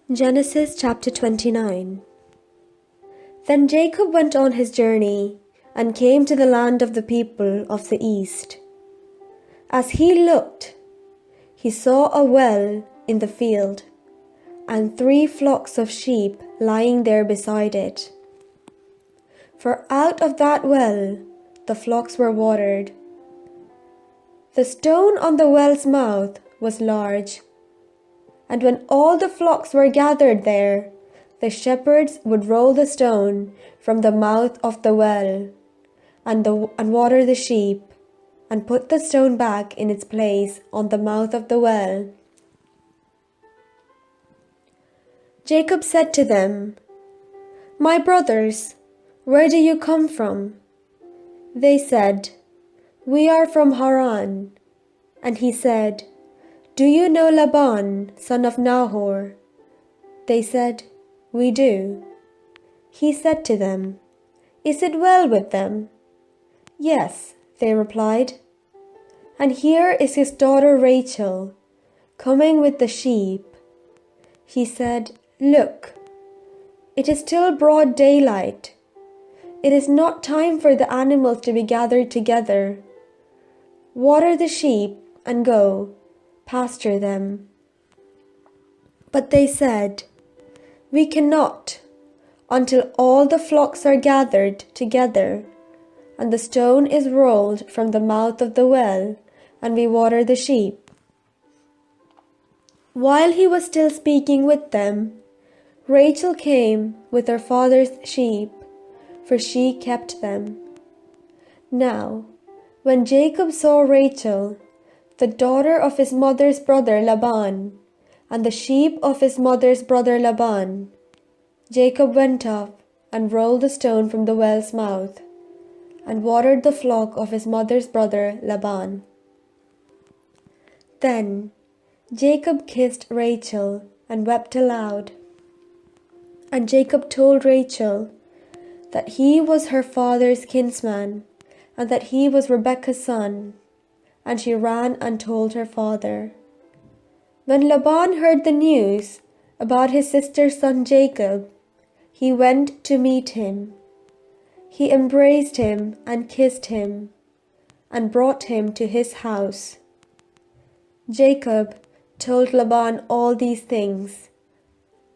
Genesis chapter 29. Then Jacob went on his journey and came to the land of the people of the east. As he looked, he saw a well in the field, and 3 flocks of sheep lying there beside it. For out of that well the flocks were watered. The stone on the well's mouth was large, and when all the flocks were gathered there, the shepherds would roll the stone from the mouth of the well, and water the sheep, and put the stone back in its place on the mouth of the well. Jacob said to them, "My brothers, where do you come from?" They said, "We are from Haran." And he said, "Do you know Laban, son of Nahor?" They said, "We do." He said to them, "Is it well with them?" "Yes," they replied. "And here is his daughter Rachel, coming with the sheep." He said, "Look, it is still broad daylight. It is not time for the animals to be gathered together. Water the sheep and go, pasture them." But they said, "We cannot, until all the flocks are gathered together, and the stone is rolled from the mouth of the well, and we water the sheep." While he was still speaking with them, Rachel came with her father's sheep, for she kept them. Now, when Jacob saw Rachel, the daughter of his mother's brother Laban, and the sheep of his mother's brother Laban, Jacob went up and rolled the stone from the well's mouth, and watered the flock of his mother's brother Laban. Then Jacob kissed Rachel and wept aloud. And Jacob told Rachel that he was her father's kinsman, and that he was Rebekah's son, and she ran and told her father. When Laban heard the news about his sister's son Jacob, he went to meet him. He embraced him and kissed him, and brought him to his house. Jacob told Laban all these things,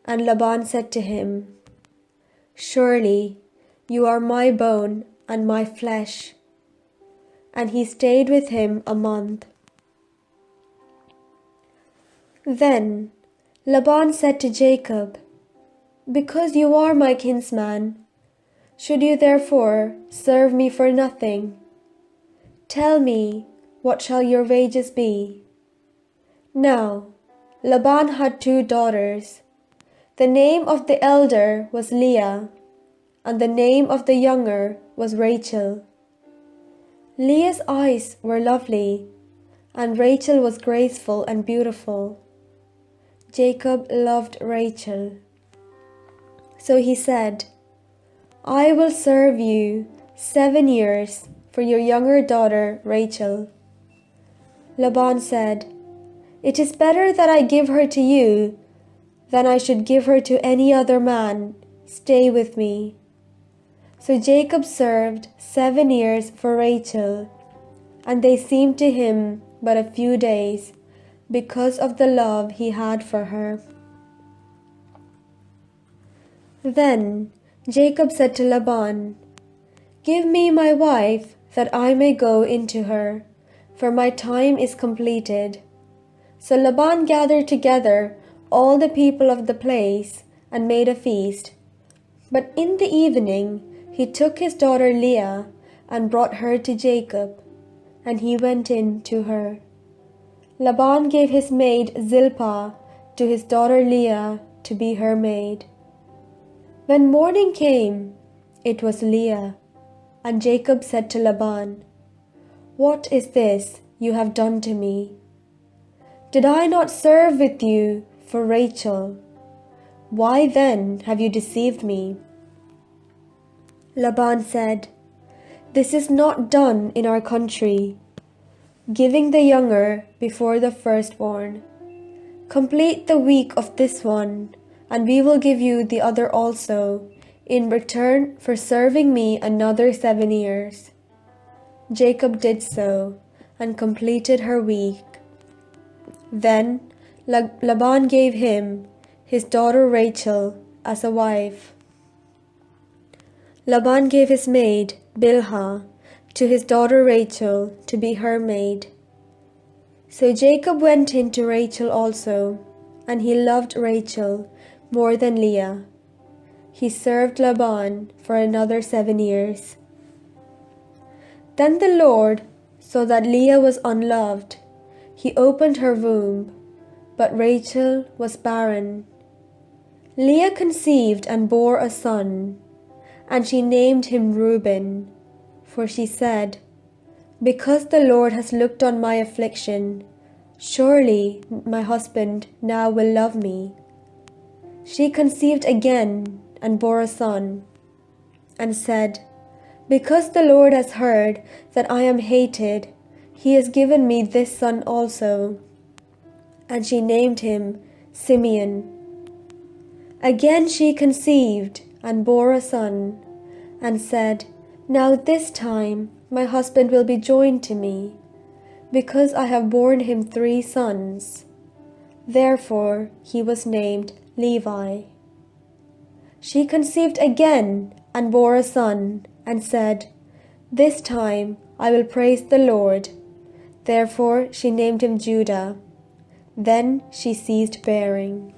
and Laban said to him, "Surely you are my bone and my flesh." And he stayed with him a month. Then Laban said to Jacob, "Because you are my kinsman, should you therefore serve me for nothing? Tell me, what shall your wages be?" Now Laban had 2 daughters. The name of the elder was Leah, and the name of the younger was Rachel. Leah's eyes were lovely, and Rachel was graceful and beautiful. Jacob loved Rachel. So he said, "I will serve you 7 years for your younger daughter Rachel." Laban said, "It is better that I give her to you than I should give her to any other man. Stay with me." So Jacob served 7 years for Rachel, and they seemed to him but a few days, because of the love he had for her. Then Jacob said to Laban, "Give me my wife, that I may go into her, for my time is completed." So Laban gathered together all the people of the place and made a feast. But in the evening he took his daughter Leah and brought her to Jacob, and he went in to her. Laban gave his maid Zilpah to his daughter Leah to be her maid. When morning came, it was Leah, and Jacob said to Laban, "What is this you have done to me? Did I not serve with you for Rachel? Why then have you deceived me?" Laban said, "This is not done in our country, giving the younger before the firstborn. Complete the week of this one, and we will give you the other also, in return for serving me another 7 years. Jacob did so, and completed her week. Then Laban gave him his daughter Rachel as a wife. Laban gave his maid Bilhah to his daughter Rachel to be her maid. So Jacob went in to Rachel also, and he loved Rachel more than Leah. He served Laban for another 7 years. Then the Lord saw that Leah was unloved. He opened her womb, but Rachel was barren. Leah conceived and bore a son, and she named him Reuben, for she said, "Because the Lord has looked on my affliction, surely my husband now will love me." She conceived again and bore a son, and said, "Because the Lord has heard that I am hated, he has given me this son also." And she named him Simeon. Again she conceived and bore a son, and said, "Now this time my husband will be joined to me, because I have borne him 3 sons." Therefore he was named Levi. She conceived again and bore a son, and said, "This time I will praise the Lord." Therefore she named him Judah. Then she ceased bearing.